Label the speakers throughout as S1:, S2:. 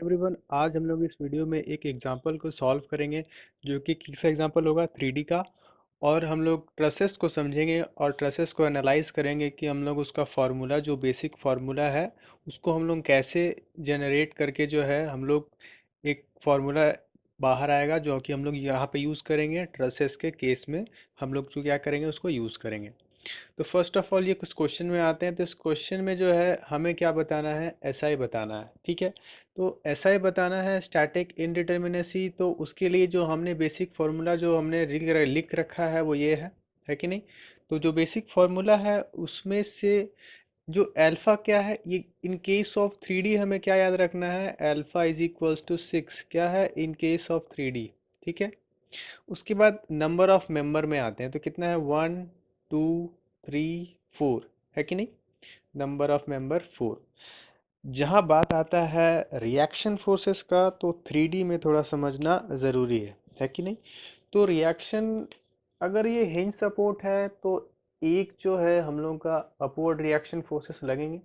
S1: Everyone, आज हम लोग इस वीडियो में एक एग्जांपल को सॉल्व करेंगे जो कि किसका एग्जांपल होगा 3D का। और हम लोग ट्रसेस को समझेंगे और ट्रसेस को एनालाइज करेंगे कि हम लोग उसका फार्मूला जो बेसिक फार्मूला है उसको हम लोग कैसे जनरेट करके जो है हम लोग एक फार्मूला बाहर आएगा जो कि हम लोग यहाँ पे यूज़ करेंगे ट्रसेस के केस में। हम लोग जो क्या करेंगे उसको यूज़ करेंगे। तो फर्स्ट ऑफ ऑल ये कुछ क्वेश्चन में आते हैं, तो इस क्वेश्चन में जो है हमें क्या बताना है, एसआई बताना है। ठीक है, तो एसआई बताना है स्टैटिक इनडिटर्मिनेसी। तो उसके लिए जो हमने बेसिक फार्मूला जो हमने लिख रखा है वो ये है कि नहीं। तो जो बेसिक फार्मूला है उसमें से जो अल्फा क्या है, ये इन केस ऑफ 3D हमें क्या याद रखना है, अल्फा इज इक्वल्स टू 6 क्या है इन केस ऑफ 3D। ठीक है, उसके बाद नंबर ऑफ मेंबर में आते हैं, तो कितना है 1 2 3 4 है कि नहीं। Number of member 4। जहाँ बात आता है रिएक्शन फोर्सेस का तो 3D में थोड़ा समझना ज़रूरी है कि नहीं। तो रिएक्शन अगर ये हिंज सपोर्ट है तो एक जो है हम लोगों का अपवर्ड रिएक्शन फोर्सेस लगेंगे,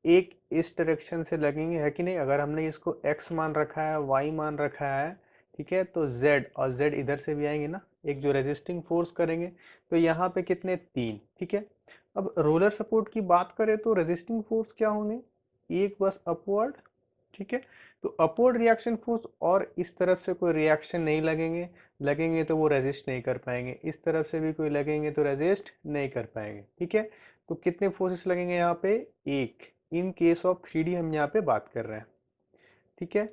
S1: एक इस डायरेक्शन से लगेंगे है कि नहीं। अगर हमने इसको x मान रखा है, y मान रखा है, ठीक है, तो z और z इधर से भी आएंगे ना, एक जो रेजिस्टिंग फोर्स करेंगे। तो यहाँ पे कितने, 3। ठीक है, अब रोलर सपोर्ट की बात करें तो रेजिस्टिंग फोर्स क्या होंगे, एक बस अपवर्ड। ठीक है, तो अपवर्ड रिएक्शन फोर्स और इस तरफ से कोई रिएक्शन नहीं लगेंगे, लगेंगे तो वो रेजिस्ट नहीं कर पाएंगे, इस तरफ से भी कोई लगेंगे तो रेजिस्ट नहीं कर पाएंगे। ठीक है, तो कितने फोर्सेस लगेंगे यहाँ पे, एक। इन केस ऑफ 3D हम यहाँ पे बात कर रहे हैं। ठीक है,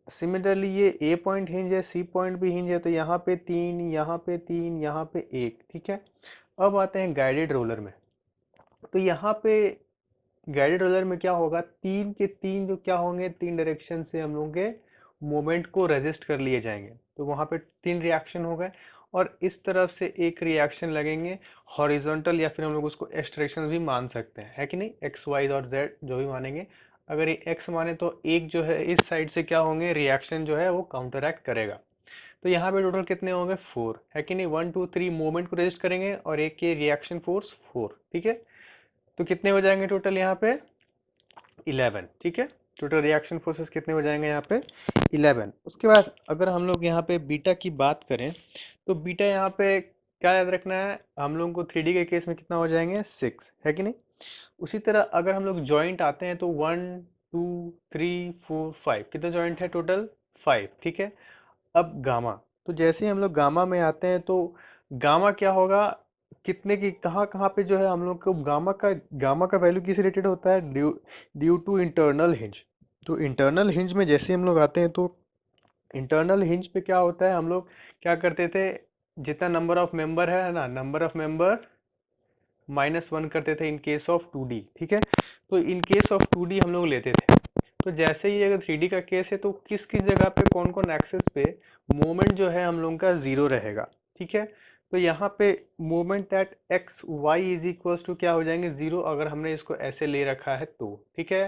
S1: सिमिलरली ये ए पॉइंट हिंज है, सी पॉइंट भी हिंज है, तो यहाँ पे 3, यहाँ पे 3, यहाँ पे 1। ठीक है, अब आते हैं गाइडेड रोलर में। तो यहाँ पे गाइडेड रोलर में क्या होगा, तीन के तीन जो क्या होंगे, तीन डायरेक्शन से हम लोगों के मोमेंट को रेजिस्ट कर लिए जाएंगे। तो वहाँ पे तीन रिएक्शन हो गए और इस तरफ से एक रिएक्शन लगेंगे हॉरिजॉन्टल, या फिर हम लोग उसको एक्स डायरेक्शन भी मान सकते हैं है कि नहीं, एक्स वाई और जेड जो भी मानेंगे। अगर ये एक्स माने तो एक जो है इस साइड से क्या होंगे, रिएक्शन जो है वो काउंटरएक्ट करेगा। तो यहाँ पे टोटल कितने होंगे, 4 है कि नहीं। 1 2 3 मूवमेंट को रेजिस्ट करेंगे और एक के रिएक्शन फोर्स 4। ठीक है, तो कितने हो जाएंगे टोटल यहाँ पे, 11। ठीक है, टोटल रिएक्शन फोर्सेस कितने हो जाएंगे यहाँ पे, 11। उसके बाद अगर हम लोग यहाँ पे बीटा की बात करें तो बीटा यहाँ पे क्या याद रखना है, हम लोगों को 3D के केस में कितना हो जाएंगे, 6 है कि नहीं। उसी तरह अगर हम लोग जॉइंट आते हैं तो 1 2 3 4 5 कितने जॉइंट है टोटल, 5। ठीक है, अब गामा, तो जैसे ही हम लोग गामा में आते हैं तो गामा क्या होगा, कितने की कहाँ कहाँ पे जो है हम लोग को गामा का वैल्यू किस रिलेटेड होता है, due due to internal hinge. तो इंटरनल हिंज में जैसे हम लोग आते हैं तो इंटरनल हिंज पे क्या होता है, हम लोग क्या करते थे, जितना नंबर ऑफ मेंबर है ना, नंबर ऑफ मेंबर -1 करते थे इन केस ऑफ 2D। ठीक है, तो इन केस ऑफ 2D हम लोग लेते थे। तो जैसे ही अगर 3D का केस है तो किस किस जगह पे कौन कौन एक्सिस पे मोमेंट जो है हम लोगों का 0 रहेगा। ठीक है, तो यहाँ पे moment at X Y is equals to क्या हो जाएंगे, 0, अगर हमने इसको ऐसे ले रखा है तो। ठीक है,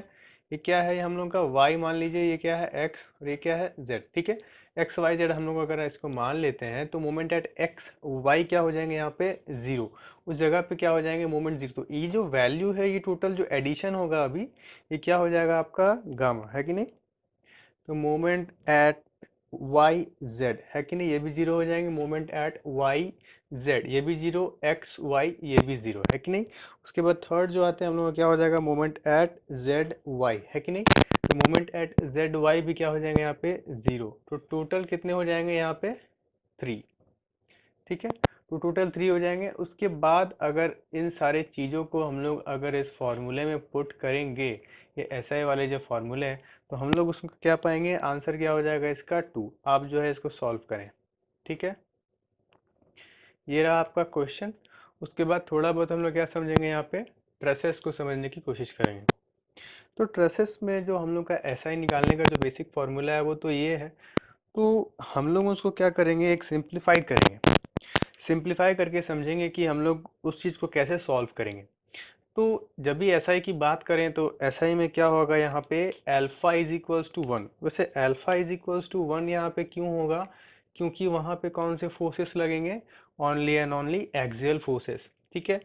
S1: ये क्या है, हम लोग का y मान लीजिए, ये क्या है x और ये क्या है z। ठीक है, एक्स वाई जेड हम लोग अगर इसको मान लेते हैं तो मोमेंट एट एक्स वाई क्या हो जाएंगे यहाँ पे, 0। उस जगह पे क्या हो जाएंगे, मोमेंट 0। तो ये जो वैल्यू है, ये टोटल जो एडिशन होगा अभी, ये क्या हो जाएगा आपका गामा है कि नहीं। तो मोमेंट एट वाई जेड है कि नहीं, ये भी 0 हो जाएंगे। मोमेंट एट वाई जेड ये भी 0, एक्स वाई ये भी 0 है कि नहीं। उसके बाद थर्ड जो आते हैं हम लोग का क्या हो जाएगा, मोमेंट एट जेड वाई है कि नहीं। तो मोमेंट एट जेड वाई भी क्या हो जाएंगे यहाँ पे, 0। तो टोटल कितने हो जाएंगे यहाँ पे, 3। ठीक है, तो टोटल 3 हो जाएंगे। उसके बाद अगर इन सारे चीज़ों को हम लोग अगर इस फॉर्मूले में पुट करेंगे, ये एसआई वाले जो फॉर्मूले हैं, तो हम लोग उसको क्या पाएंगे, आंसर क्या हो जाएगा इसका 2। आप जो है इसको सॉल्व करें। ठीक है, ये रहा आपका क्वेश्चन। उसके बाद थोड़ा बहुत हम लोग क्या समझेंगे, यहाँ पे ट्रेसेस को समझने की कोशिश करेंगे। तो ट्रेसेस में जो हम लोग का एसआई निकालने का जो बेसिक फॉर्मूला है वो तो ये है। तो हम लोग उसको क्या करेंगे, एक सिंप्लीफाइड करेंगे, सिंप्लीफाई करके समझेंगे कि हम लोग उस चीज़ को कैसे सॉल्व करेंगे। तो जब भी एसआई की बात करें तो एसआई में क्या होगा, यहाँ पे अल्फा इज इक्वल्स टू 1। वैसे अल्फा इज इक्वल्स टू 1 यहाँ पे क्यों होगा, क्योंकि वहाँ पे कौन से फोर्सेस लगेंगे, only and only axial forces. ठीक है,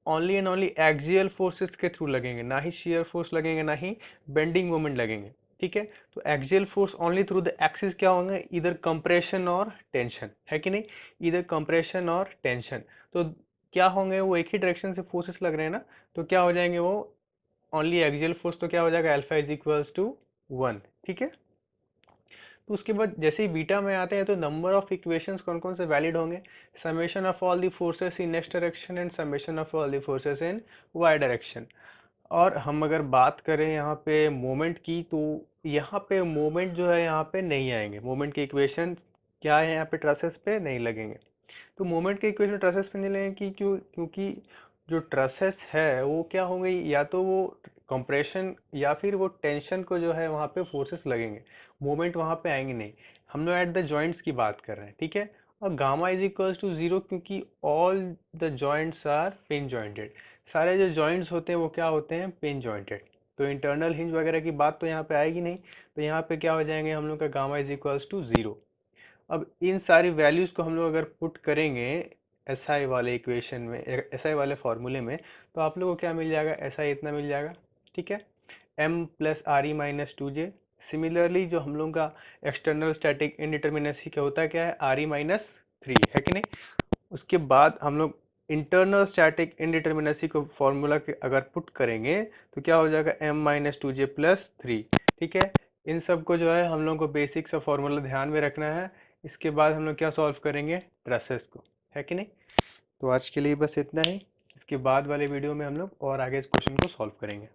S1: only and only axial forces के थ्रू लगेंगे, ना ही शियर फोर्स लगेंगे, ना ही बेंडिंग मोमेंट लगेंगे। ठीक है। तो axial force only through the axis क्या होंगे, इधर कंप्रेशन और टेंशन, है कि नहीं, इधर कंप्रेशन और टेंशन। तो क्या होंगे, वो एक ही डायरेक्शन से फोर्सेस लग रहे हैं ना, तो क्या हो जाएंगे वो ओनली एक्सियल फोर्स, तो क्या हो जाएगा अल्फा इज इक्वल्स टू 1, ठीक है। तो उसके बाद जैसे ही बीटा में आते हैं तो नंबर ऑफ इक्वेशंस कौन कौन से वैलिड होंगे, summation of all the forces in X direction and summation of all the forces in Y direction. और हम अगर बात करें यहाँ पे मोमेंट की, तो यहाँ पे मोमेंट जो है यहाँ पे नहीं आएंगे, मोमेंट के इक्वेशन क्या है यहाँ पे ट्रसेस पे नहीं लगेंगे। तो मोमेंट के इक्वेशन ट्रसेस पे नहीं लगेंगे क्योंकि जो ट्रसेस है वो क्या होंगे, या तो वो कंप्रेशन या फिर वो टेंशन को जो है वहाँ पे फोर्सेस लगेंगे, मोमेंट वहाँ पे आएंगे नहीं। हम लोग एट द जॉइंट्स की बात कर रहे हैं, ठीक है। और गामा इज इक्वल्स टू 0 क्योंकि all the joints are pin jointed, सारे जो जॉइंट्स होते हैं वो क्या होते हैं, पिन जॉइंटेड। तो इंटरनल हिंज वगैरह की बात तो यहाँ पे आएगी नहीं, तो यहाँ पे क्या हो जाएंगे हम लोग का गामा इज इक्वल्स टू 0। अब इन सारी वैल्यूज को हम लोग अगर पुट करेंगे एसआई वाले इक्वेशन में, एसआई वाले फॉर्मूले में, तो आप लोगों को क्या मिल जाएगा, एसआई इतना मिल जाएगा, ठीक है, m plus R E minus two J. Similarly जो हम लोग का एक्सटर्नल स्टैटिक इनडिटर्मिनेसी क्या होता है, क्या है, आर ई माइनस थ्री, है कि नहीं। उसके बाद हम लोग इंटरनल स्टैटिक इनडिटर्मिनेसी को फॉर्मूला के अगर पुट करेंगे तो क्या हो जाएगा, m माइनस टू जे प्लस थ्री, ठीक है। इन सब को जो है हम लोग को बेसिक सा फॉर्मूला ध्यान में रखना है। इसके बाद हम लोग क्या सॉल्व करेंगे, ट्रसेस को, है कि नहीं। तो आज के लिए बस इतना ही, इसके बाद वाले वीडियो में हम लोग और आगे इस क्वेश्चन को सॉल्व करेंगे।